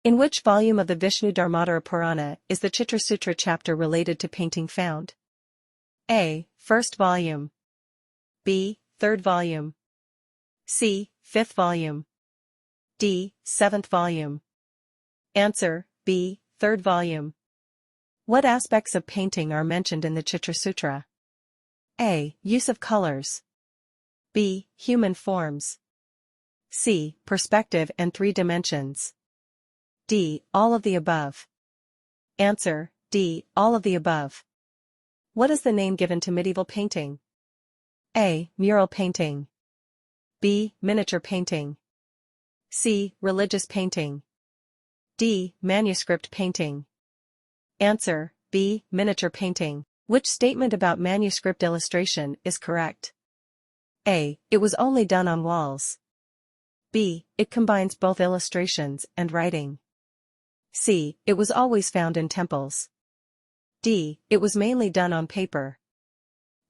In which volume of the Vishnu Dharmadhara Purana is the Chitrasutra chapter related to painting found? A. First volume. B. Third volume. C. Fifth volume. D. Seventh volume. Answer: B. Third volume. What aspects of painting are mentioned in the Chitrasutra? A. Use of colors. B. Human forms. C. Perspective and three dimensions. D. All of the above. Answer: D. All of the above. What is the name given to medieval painting? A. Mural painting. B. Miniature painting. C. Religious painting. D. Manuscript painting. Answer: B. Miniature painting. Which statement about manuscript illustration is correct? A. It was only done on walls. B. It combines both illustrations and writing. C. It was always found in temples. D. It was mainly done on paper.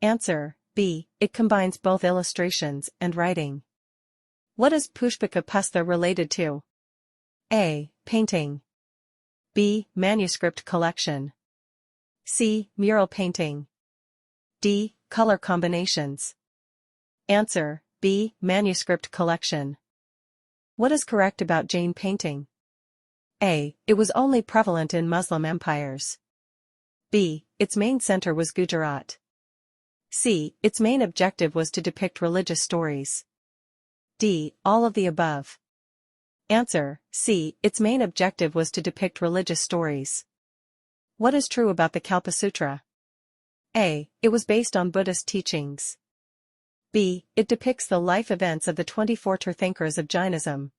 Answer: B. It combines both illustrations and writing. What is Pushpika Pustha related to? A. Painting. B. Manuscript collection. C. Mural painting. D. Color combinations. Answer: B. Manuscript collection. What is correct about Jain painting? A. It was only prevalent in Muslim empires. B. Its main center was Gujarat. C. Its main objective was to depict religious stories. D. All of the above. Answer: C. Its main objective was to depict religious stories. What is true about the Kalpasutra? A. It was based on Buddhist teachings. B. It depicts the life events of the 24 Tirthankars of Jainism.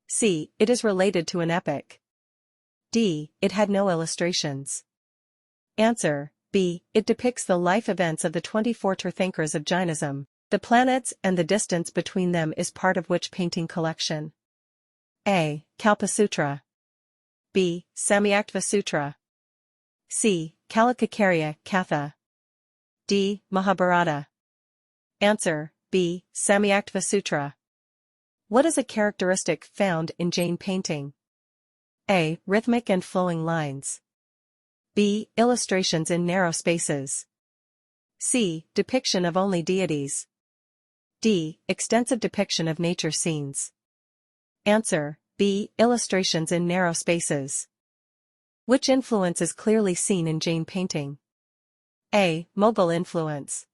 C. It is related to an epic. D. It had no illustrations. Answer: B. It depicts the life events of the 24 Tirthankars of Jainism. The planets and the distance between them is part of which painting collection? A. Kalpasutra. B. Samyaktva Sutra. C. Kalakakarya Katha. D. Mahabharata. Answer: B. Samyaktva Sutra. What is a characteristic found in Jain painting? A. Rhythmic and flowing lines. B. Illustrations in narrow spaces. C. Depiction of only deities. D. Extensive depiction of nature scenes. Answer: B. Illustrations in narrow spaces. Which influence is clearly seen in Jain painting? A. Mughal influence.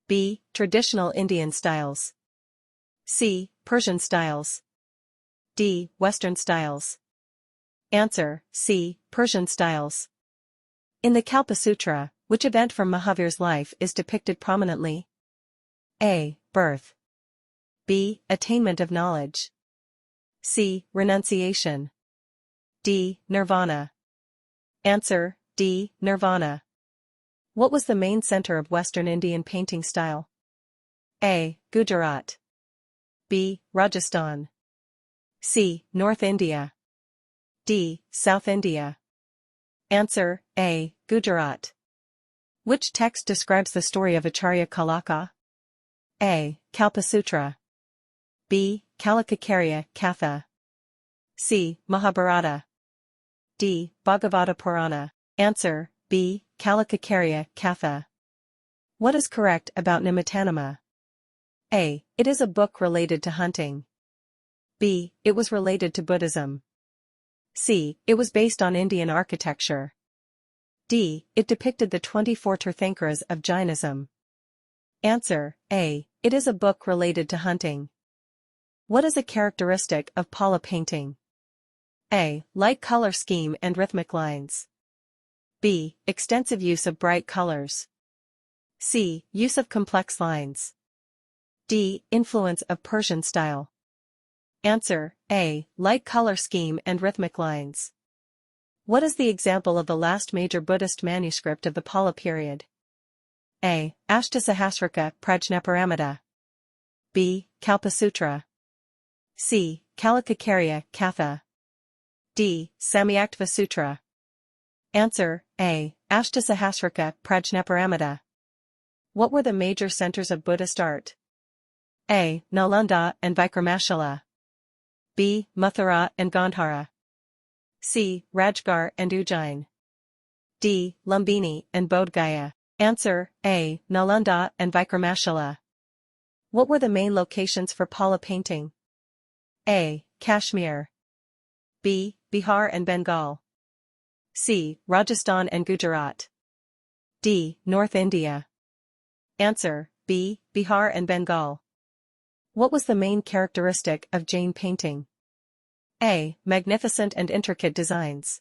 B. Traditional Indian styles. C. Persian styles. D. Western styles. Answer: C. Persian styles. In the Kalpasutra, which event from Mahavir's life is depicted prominently? A. Birth. B. Attainment of knowledge. C. Renunciation. D. Nirvana. Answer: D. Nirvana. What was the main center of Western Indian painting style? A. Gujarat. B. Rajasthan. C. North India. D. South India. Answer: A. Gujarat. Which text describes the story of Acharya Kalaka? A. Kalpasutra. B. Kalakakarya Katha. C. Mahabharata. D. Bhagavata Purana. Answer: B. Kalakakarya Katha. What is correct about Nimitanama? A. It is a book related to hunting. B. It was related to Buddhism. C. It was based on Indian architecture. D. It depicted the 24 Tirthankaras of Jainism. Answer: A. It is a book related to hunting. What is a characteristic of Pala painting? A. Light color scheme and rhythmic lines. B. Extensive use of bright colors. C. Use of complex lines. D. Influence of Persian style. Answer: A. Light color scheme and rhythmic lines. What is the example of the last major Buddhist manuscript of the Pala period? A. Ashtasahasrika Prajnaparamita. B. Kalpasutra. C. Kalakakarya Katha. D. Samyaktva Sutra. Answer: A. Ashtasahasrika Prajnaparamita. What were the major centers of Buddhist art? A. Nalanda and Vikramashala. B. Mathura and Gandhara. C. Rajgar and Ujjain. D. Lumbini and Bodh Gaya. Answer A. Nalanda and Vikramashala. What were the main locations for Pala painting? A. Kashmir. B. Bihar and Bengal. C. Rajasthan and Gujarat. D. North India. Answer B. Bihar and Bengal. What was the main characteristic of Jain painting? A. Magnificent and intricate designs.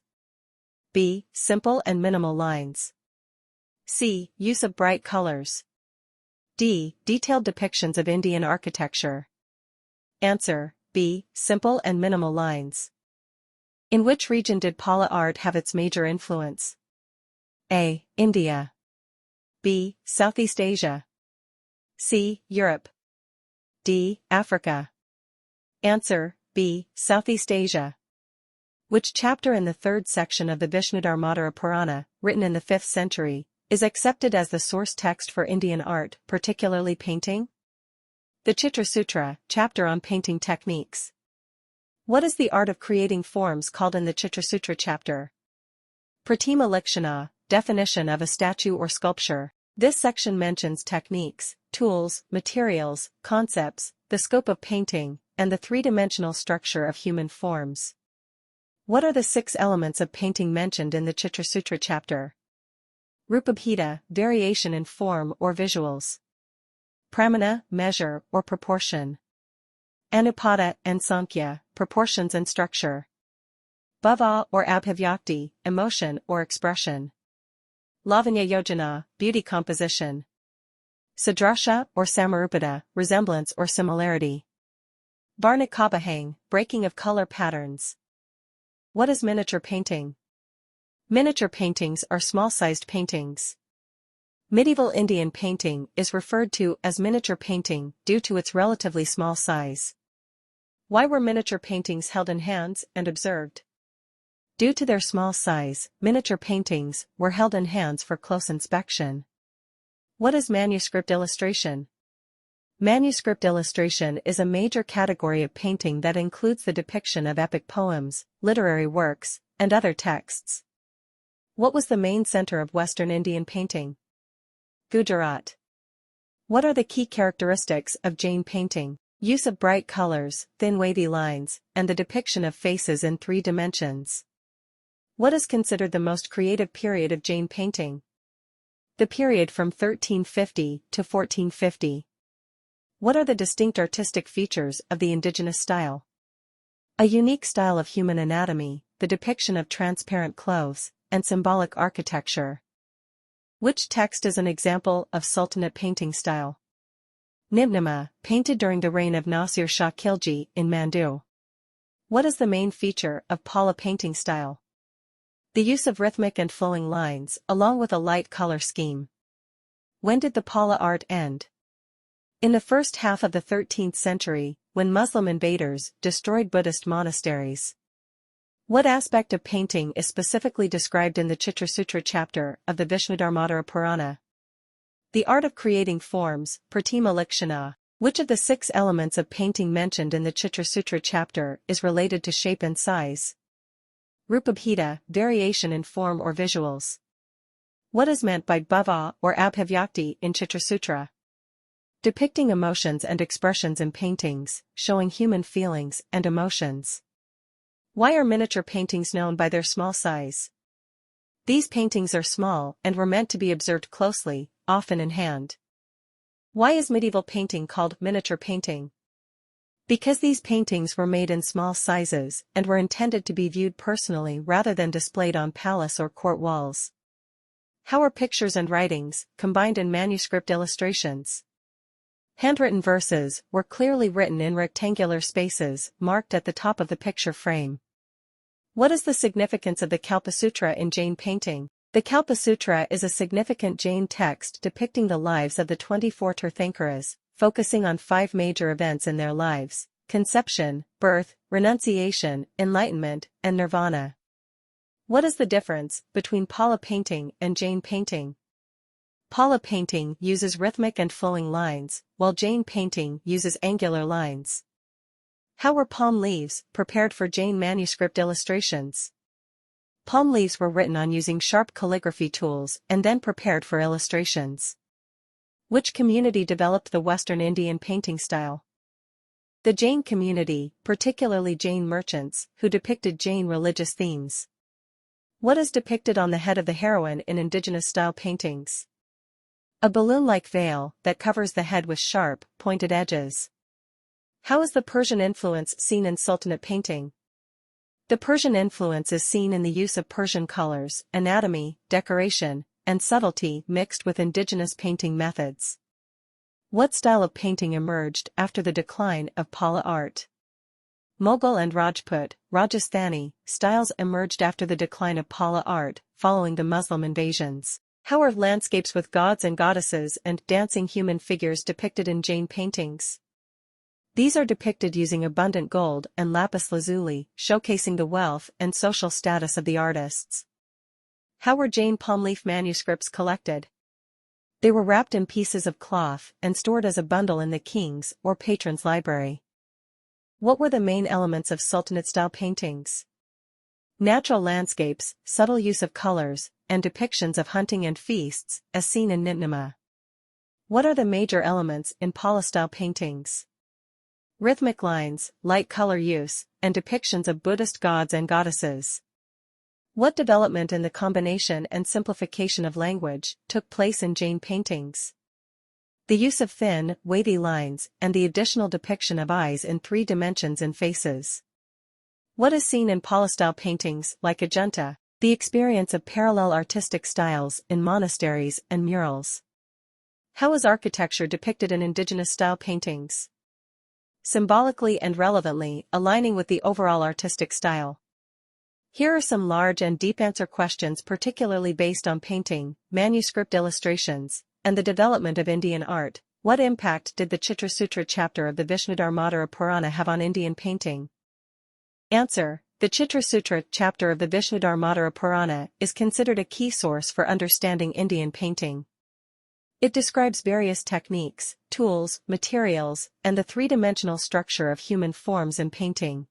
B. Simple and minimal lines. C. Use of bright colors. D. Detailed depictions of Indian architecture. Answer B. Simple and minimal lines. In which region did Pala art have its major influence? A. India. B. Southeast Asia. C. Europe. D. Africa. Answer B. Southeast Asia. Which chapter in the third section of the Vishnudharmadhara Purana, written in the 5th century, is accepted as the source text for Indian art, particularly painting? The Chitra Sutra, chapter on painting techniques. What is the art of creating forms called in the Chitra Sutra chapter? Pratima Likshana, definition of a statue or sculpture. This section mentions techniques, tools, materials, concepts, the scope of painting, and the three-dimensional structure of human forms. What are the 6 elements of painting mentioned in the Chitra Sutra chapter? Rupabheda, variation in form or visuals. Pramana, measure or proportion. Anupada and Sankhya, proportions and structure. Bhava or abhivyakti, emotion or expression. Lavanya yojana, beauty composition. Sadrasha or samarupada, resemblance or similarity. Varnikabhang, breaking of color patterns. What is miniature painting? Miniature paintings are small-sized paintings. Medieval Indian painting is referred to as miniature painting due to its relatively small size. Why were miniature paintings held in hands and observed? Due to their small size, miniature paintings were held in hands for close inspection. What is manuscript illustration? Manuscript illustration is a major category of painting that includes the depiction of epic poems, literary works, and other texts. What was the main center of Western Indian painting? Gujarat. What are the key characteristics of Jain painting? Use of bright colors, thin wavy lines, and the depiction of faces in 3 dimensions. What is considered the most creative period of Jain painting? The period from 1350 to 1450. What are the distinct artistic features of the indigenous style? A unique style of human anatomy, the depiction of transparent clothes, and symbolic architecture. Which text is an example of Sultanate painting style? Nimnama, painted during the reign of Nasir Shah Khilji in Mandu. What is the main feature of Pala painting style? The use of rhythmic and flowing lines, along with a light color scheme. When did the Pala art end? In the first half of the 13th century, when Muslim invaders destroyed Buddhist monasteries. What aspect of painting is specifically described in the Chitra Sutra chapter of the Vishnudharmadhara Purana? The art of creating forms, Pratima Likshana. Which of the 6 elements of painting mentioned in the Chitra Sutra chapter is related to shape and size? Rupabheda, variation in form or visuals. What is meant by bhava or abhivyakti in Chitra Sutra? Depicting emotions and expressions in paintings, showing human feelings and emotions. Why are miniature paintings known by their small size? These paintings are small and were meant to be observed closely, often in hand. Why is medieval painting called miniature painting? Because these paintings were made in small sizes and were intended to be viewed personally rather than displayed on palace or court walls. How are pictures and writings combined in manuscript illustrations? Handwritten verses were clearly written in rectangular spaces marked at the top of the picture frame. What is the significance of the Kalpasutra in Jain painting? The Kalpasutra is a significant Jain text depicting the lives of the 24 Tirthankaras, focusing on 5 major events in their lives: conception, birth, renunciation, enlightenment, and nirvana. What is the difference between Pala painting and Jain painting? Pala painting uses rhythmic and flowing lines, while Jain painting uses angular lines. How were palm leaves prepared for Jain manuscript illustrations? Palm leaves were written on using sharp calligraphy tools and then prepared for illustrations. Which community developed the Western Indian painting style? The Jain community, particularly Jain merchants, who depicted Jain religious themes. What is depicted on the head of the heroine in indigenous-style paintings? A balloon-like veil that covers the head with sharp, pointed edges. How is the Persian influence seen in Sultanate painting? The Persian influence is seen in the use of Persian colors, anatomy, decoration, and subtlety mixed with indigenous painting methods. What style of painting emerged after the decline of Pala art? Mughal and Rajput, Rajasthani, styles emerged after the decline of Pala art, following the Muslim invasions. How are landscapes with gods and goddesses and dancing human figures depicted in Jain paintings? These are depicted using abundant gold and lapis lazuli, showcasing the wealth and social status of the artists. How were Jain palm leaf manuscripts collected? They were wrapped in pieces of cloth and stored as a bundle in the king's or patron's library. What were the main elements of Sultanate-style paintings? Natural landscapes, subtle use of colors, and depictions of hunting and feasts, as seen in Nitnama. What are the major elements in Pala-style paintings? Rhythmic lines, light color use, and depictions of Buddhist gods and goddesses. What development in the combination and simplification of language took place in Jain paintings? The use of thin, wavy lines and the additional depiction of eyes in 3 dimensions in faces. What is seen in Pala-style paintings like Ajanta? The experience of parallel artistic styles in monasteries and murals. How is architecture depicted in indigenous-style paintings? Symbolically and relevantly aligning with the overall artistic style. Here are some large and deep answer questions particularly based on painting, manuscript illustrations, and the development of Indian art. What impact did the Chitra Sutra chapter of the Vishnudharmadhara Purana have on Indian painting? Answer: the Chitra Sutra chapter of the Vishnudharmadhara Purana is considered a key source for understanding Indian painting. It describes various techniques, tools, materials, and the 3-dimensional structure of human forms in painting.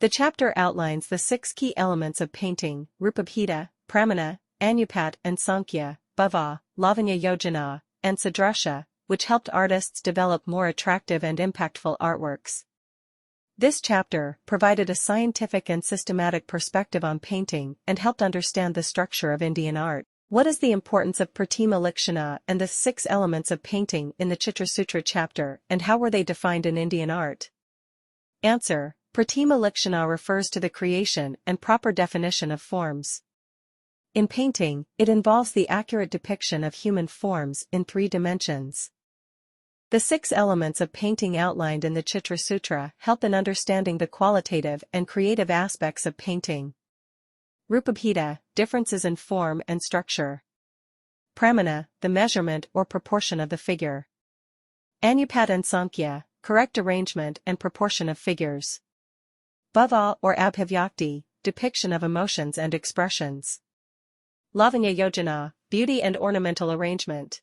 The chapter outlines the 6 key elements of painting: Rupabheda, Pramana, Anupat and Sankhya, Bhava, Lavanya Yojana, and Sadrasha, which helped artists develop more attractive and impactful artworks. This chapter provided a scientific and systematic perspective on painting and helped understand the structure of Indian art. What is the importance of Pratima Likshana and the 6 elements of painting in the Chitra Sutra chapter, and how were they defined in Indian art? Answer: Pratima Likshana refers to the creation and proper definition of forms. In painting, it involves the accurate depiction of human forms in 3 dimensions. The 6 elements of painting outlined in the Chitra Sutra help in understanding the qualitative and creative aspects of painting. Rupabheda, differences in form and structure. Pramana, the measurement or proportion of the figure. Anupat and Sankhya, correct arrangement and proportion of figures. Bhava or Abhivyakti, depiction of emotions and expressions. Lavanya Yojana, beauty and ornamental arrangement.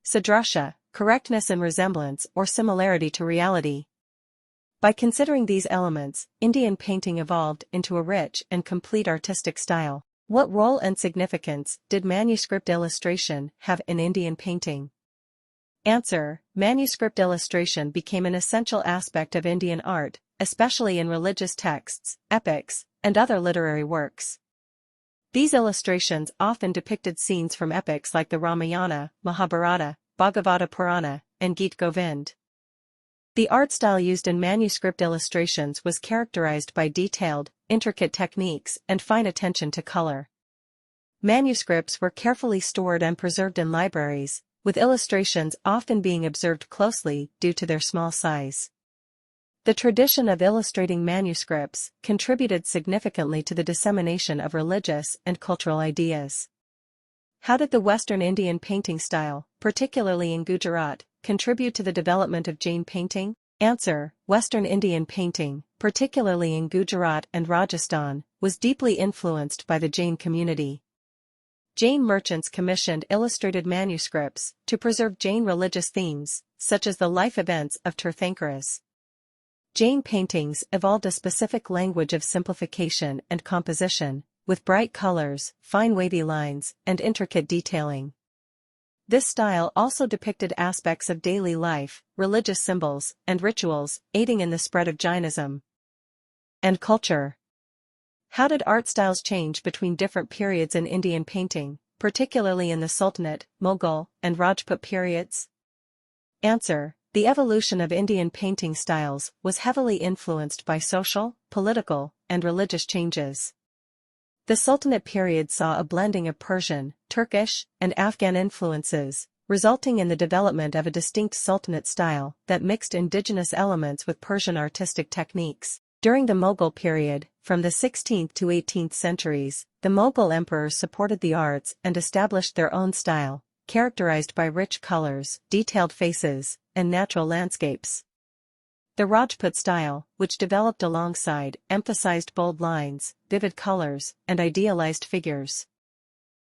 Sadrasha, correctness and resemblance or similarity to reality. By considering these elements, Indian painting evolved into a rich and complete artistic style. What role and significance did manuscript illustration have in Indian painting? Answer: manuscript illustration became an essential aspect of Indian art, especially in religious texts, epics, and other literary works. These illustrations often depicted scenes from epics like the Ramayana, Mahabharata, Bhagavata Purana, and Geet Govind. The art style used in manuscript illustrations was characterized by detailed, intricate techniques and fine attention to color. Manuscripts were carefully stored and preserved in libraries, with illustrations often being observed closely due to their small size. The tradition of illustrating manuscripts contributed significantly to the dissemination of religious and cultural ideas. How did the Western Indian painting style, particularly in Gujarat, contribute to the development of Jain painting? Answer: Western Indian painting, particularly in Gujarat and Rajasthan, was deeply influenced by the Jain community. Jain merchants commissioned illustrated manuscripts to preserve Jain religious themes, such as the life events of Tirthankaras. Jain paintings evolved a specific language of simplification and composition, with bright colors, fine wavy lines, and intricate detailing. This style also depicted aspects of daily life, religious symbols, and rituals, aiding in the spread of Jainism and culture. How did art styles change between different periods in Indian painting, particularly in the Sultanate, Mughal, and Rajput periods? Answer: the evolution of Indian painting styles was heavily influenced by social, political, and religious changes. The Sultanate period saw a blending of Persian, Turkish, and Afghan influences, resulting in the development of a distinct Sultanate style that mixed indigenous elements with Persian artistic techniques. During the Mughal period, from the 16th to 18th centuries, the Mughal emperors supported the arts and established their own style, characterized by rich colors, detailed faces, and natural landscapes. The Rajput style, which developed alongside, emphasized bold lines, vivid colors, and idealized figures.